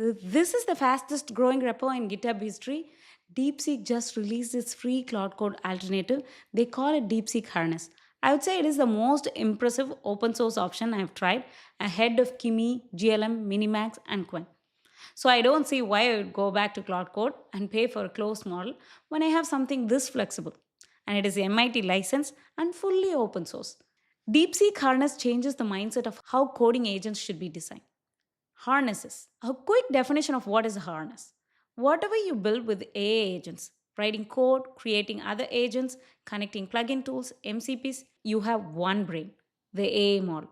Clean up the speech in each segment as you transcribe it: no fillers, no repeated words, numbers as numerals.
This is the fastest growing repo in GitHub history. DeepSeek just released its free Claude Code alternative. They call it DeepSeek Harness. I would say it is the most impressive open source option I have tried, ahead of Kimi, GLM, Minimax, and Qwen. So I don't see why I would go back to Claude Code and pay for a closed model when I have something this flexible. And it is MIT licensed and fully open source. DeepSeek Harness changes the mindset of how coding agents should be designed. Harnesses. A quick definition of what is a harness. Whatever you build with AI agents, writing code, creating other agents, connecting plugin tools, MCPs, you have one brain, the AI model.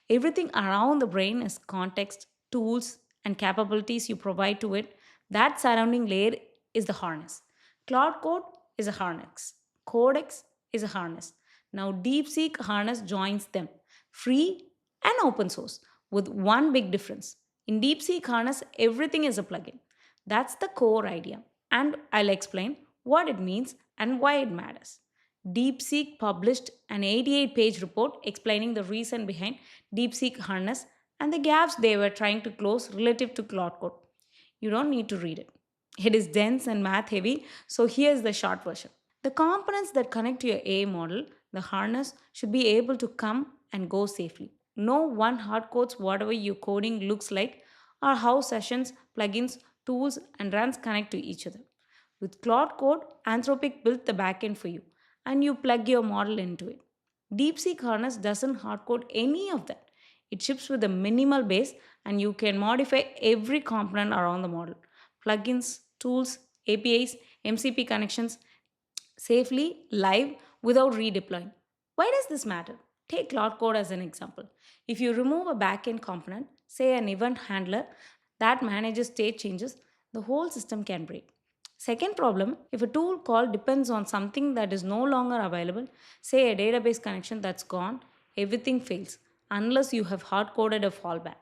Everything around the brain is context, tools, and capabilities you provide to it. That surrounding layer is the harness. Cloud Code is a harness. Codex is a harness. Now, DeepSeek Harness joins them, free and open source, with one big difference. In DeepSeek Harness, everything is a plugin. That's the core idea, and I'll explain what it means and why it matters. DeepSeek published an 88-page report explaining the reason behind DeepSeek Harness and the gaps they were trying to close relative to Cloud Code. You don't need to read it. It is dense and math heavy, so here's the short version. The components that connect to your AI model, the harness, should be able to come and go safely. No one hard codes whatever your coding looks like or how sessions, plugins, tools, and runs connect to each other. With Claude Code, Anthropic built the backend for you, and you plug your model into it. DeepSeek Harness doesn't hardcode any of that. It ships with a minimal base, and you can modify every component around the model. Plugins, tools, APIs, MCP connections, safely live without redeploying. Why does this matter? Take Cloud Code as an example. If you remove a backend component, say an event handler that manages state changes, the whole system can break. Second problem, if a tool call depends on something that is no longer available, say a database connection that's gone, everything fails unless you have hard coded a fallback.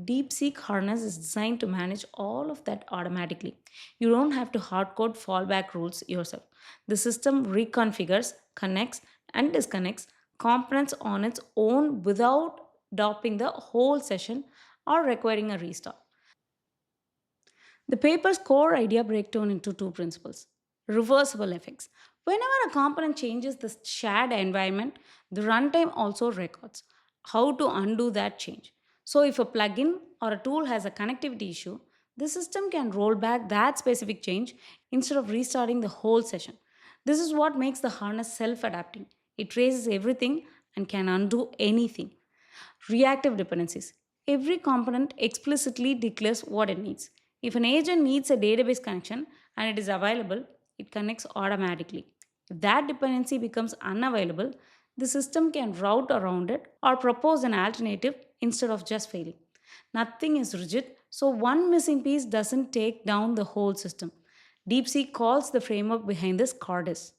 DeepSeek Harness is designed to manage all of that automatically. You don't have to hard code fallback rules yourself. The system reconfigures, connects, and disconnects components on its own without dropping the whole session or requiring a restart. The paper's core idea breaks down into two principles: reversible effects. Whenever a component changes the shared environment, the runtime also records how to undo that change. So, if a plugin or a tool has a connectivity issue, the system can roll back that specific change instead of restarting the whole session. This is what makes the harness self adapting. It traces everything and can undo anything. Reactive dependencies. Every component explicitly declares what it needs. If an agent needs a database connection and it is available, it connects automatically. If that dependency becomes unavailable, the system can route around it or propose an alternative instead of just failing. Nothing is rigid, so one missing piece doesn't take down the whole system. DeepSeek calls the framework behind this Cordis.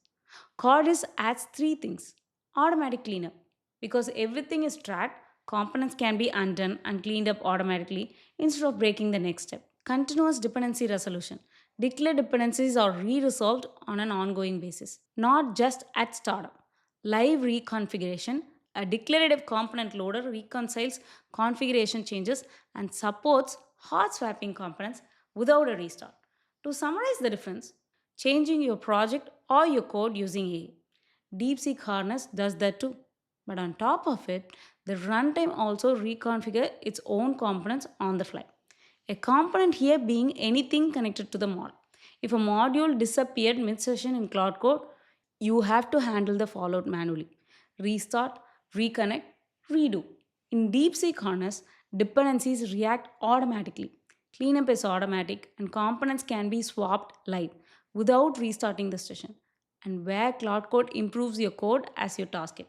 Cordis adds three things: automatic cleanup. Because everything is tracked, components can be undone and cleaned up automatically instead of breaking the next step. Continuous dependency resolution. Declared dependencies are re resolved on an ongoing basis, not just at startup. Live reconfiguration. A declarative component loader reconciles configuration changes and supports hot swapping components without a restart. To summarize the difference, changing your project or your code using AI. DeepSeek Harness does that too. But on top of it, the runtime also reconfigure its own components on the fly. A component here being anything connected to the model. If a module disappeared mid-session in Cloud Code, you have to handle the fallout manually. Restart, reconnect, redo. In DeepSeek Harness, dependencies react automatically. Cleanup is automatic and components can be swapped live without restarting the session. And where Cloud Code improves your code as you task it.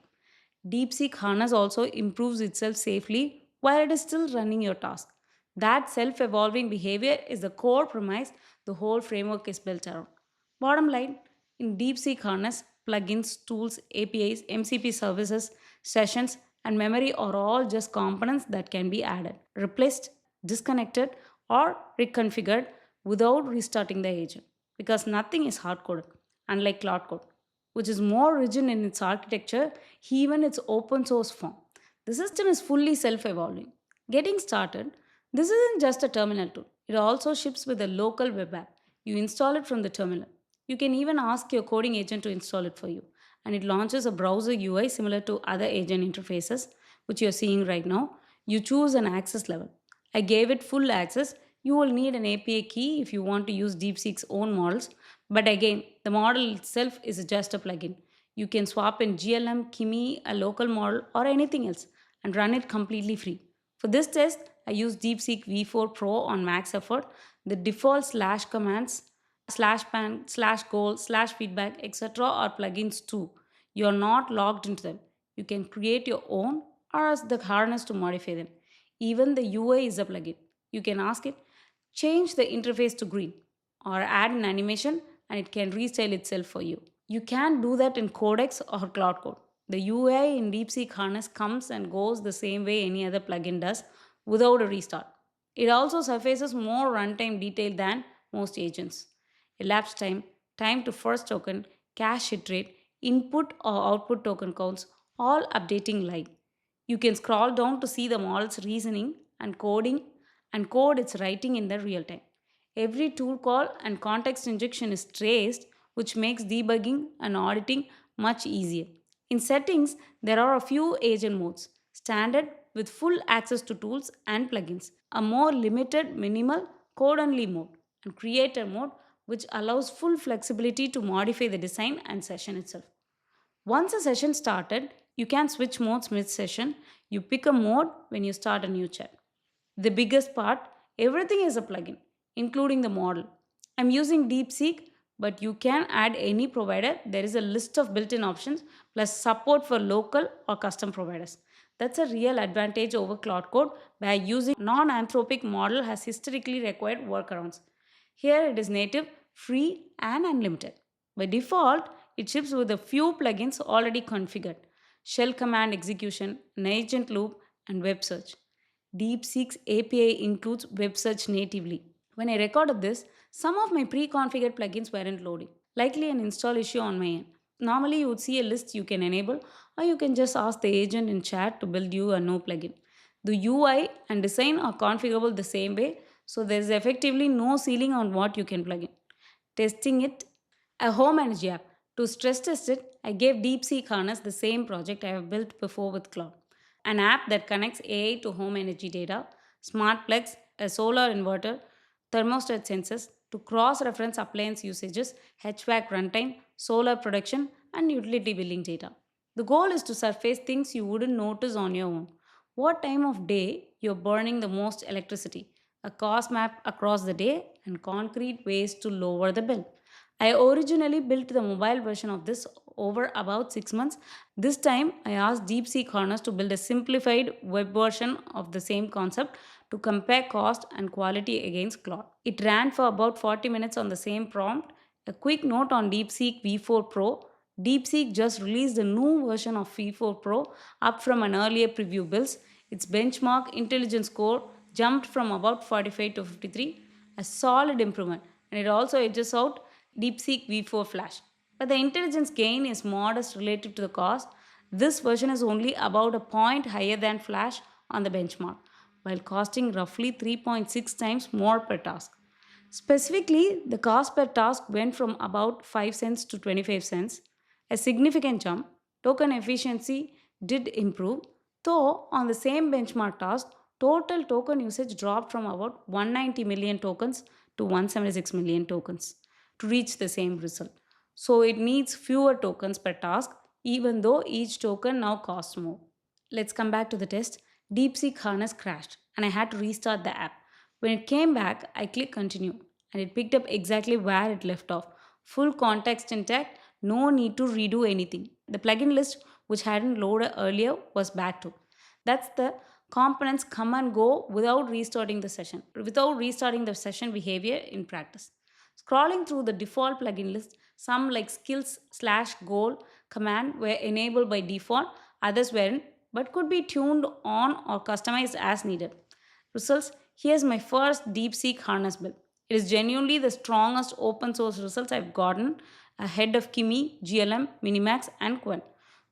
DeepSeek Harness also improves itself safely while it is still running your task. That self evolving behavior is the core premise the whole framework is built around. Bottom line, in DeepSeek Harness, plugins, tools, APIs, MCP services, sessions, and memory are all just components that can be added, replaced, disconnected, or reconfigured without restarting the agent because nothing is hard coded, unlike Cloud Code, which is more rigid in its architecture, even its open source form. The system is fully self evolving. Getting started, this isn't just a terminal tool, It also ships with a local web app. You install it from the terminal. You can even ask your coding agent to install it for you, and it launches a browser UI similar to other agent interfaces, which you're seeing right now. You choose an access level. I gave it full access. You will need an API key if you want to use DeepSeek's own models, but again, the model itself is just a plugin. You can swap in GLM, Kimi, a local model, or anything else and run it completely free. For this test, I used DeepSeek V4 Pro on max effort. The default slash commands, slash pan, slash goal, slash feedback, etc. are plugins too. You are not logged into them. You can create your own or ask the harness to modify them. Even the UI is a plugin. You can ask it, change the interface to green or add an animation and it can restyle itself for you. You can do that in Codex or Claude Code. The UI in DeepSeek Harness comes and goes the same way any other plugin does without a restart. It also surfaces more runtime detail than most agents. Elapsed time, time to first token, cache hit rate, input or output token counts, all updating live. You can scroll down to see the model's reasoning and coding and code its writing in the real time. Every tool call and context injection is traced, which makes debugging and auditing much easier. In settings, there are a few agent modes standard with full access to tools and plugins, a more limited, minimal, code only mode, and creator mode, which allows full flexibility to modify the design and session itself. Once a session started, you can switch modes mid session. You pick a mode when you start a new chat. The biggest part, everything is a plugin, including the model. I'm using DeepSeek, but you can add any provider. There is a list of built in options plus support for local or custom providers. That's a real advantage over Claude Code where using non-anthropic model has historically required workarounds. Here it is native, free, and unlimited. By default, it ships with a few plugins already configured shell command execution, an agent loop, and web search. DeepSeek's API includes web search natively. When I recorded this, some of my pre configured plugins weren't loading, likely an install issue on my end. Normally, you would see a list you can enable, or you can just ask the agent in chat to build you a new plugin. The UI and design are configurable the same way, so there's effectively no ceiling on what you can plug in. Testing it, a home energy app. To stress test it, I gave DeepSeek Harness the same project I have built before with Cloud. An app that connects AI to home energy data, smart plugs, a solar inverter, thermostat sensors to cross reference appliance usages, HVAC runtime, solar production, and utility billing data. The goal is to surface things you wouldn't notice on your own. What time of day you're burning the most electricity, a cost map across the day, and concrete ways to lower the bill. I originally built the mobile version of this over about 6 months. This time, I asked DeepSeek Harness to build a simplified web version of the same concept to compare cost and quality against Claude. It ran for about 40 minutes on the same prompt. A quick note on DeepSeek V4 Pro. DeepSeek just released a new version of V4 Pro up from an earlier preview build. Its benchmark intelligence score jumped from about 45 to 53, a solid improvement, and it also edges out DeepSeek V4 Flash. But the intelligence gain is modest relative to the cost. This version is only about a point higher than Flash on the benchmark, while costing roughly 3.6 times more per task. Specifically, the cost per task went from about 5 cents to 25 cents, a significant jump. Token efficiency did improve, though on the same benchmark task, total token usage dropped from about 190 million tokens to 176 million tokens to reach the same result. So it needs fewer tokens per task, even though each token now costs more. Let's come back to the test. DeepSeek Harness crashed and I had to restart the app. When it came back, I clicked continue and it picked up exactly where it left off. Full context intact, no need to redo anything. The plugin list, which hadn't loaded earlier, was back too. That's the components come and go without restarting the session behavior in practice. Scrolling through the default plugin list, some like skills slash goal command were enabled by default, others weren't, but could be tuned on or customized as needed. Results, here's my first DeepSeek Harness build. It is genuinely the strongest open source results I've gotten ahead of Kimi, GLM, Minimax, and Qwen,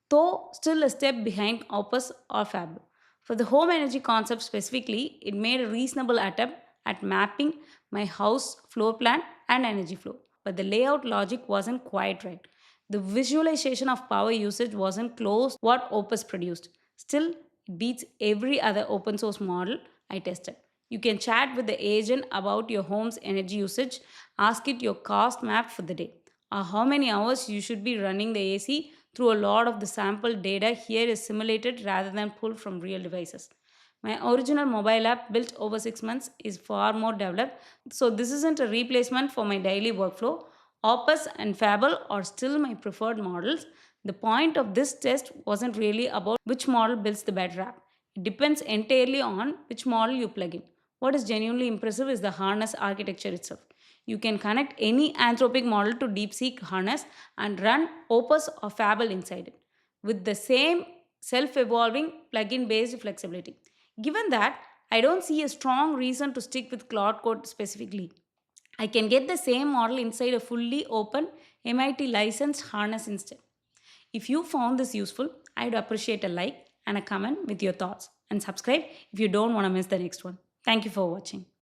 though still a step behind Opus or Fab. For the home energy concept specifically, it made a reasonable attempt at mapping my house floor plan and energy flow, but the layout logic wasn't quite right. The visualization of power usage wasn't close to what Opus produced. Still, it beats every other open source model I tested. You can chat with the agent about your home's energy usage, ask it your cost map for the day, or how many hours you should be running the AC through a lot of the sample data here is simulated rather than pulled from real devices. My original mobile app built over 6 months is far more developed, so this isn't a replacement for my daily workflow. Opus and Fable are still my preferred models. The point of this test wasn't really about which model builds the better app. It depends entirely on which model you plug in. What is genuinely impressive is the harness architecture itself. You can connect any Anthropic model to DeepSeek Harness and run Opus or Fable inside it with the same self evolving plugin based flexibility. Given that, I don't see a strong reason to stick with Claude Code specifically. I can get the same model inside a fully open MIT licensed harness instead. If you found this useful, I'd appreciate a like and a comment with your thoughts and subscribe if you don't want to miss the next one. Thank you for watching.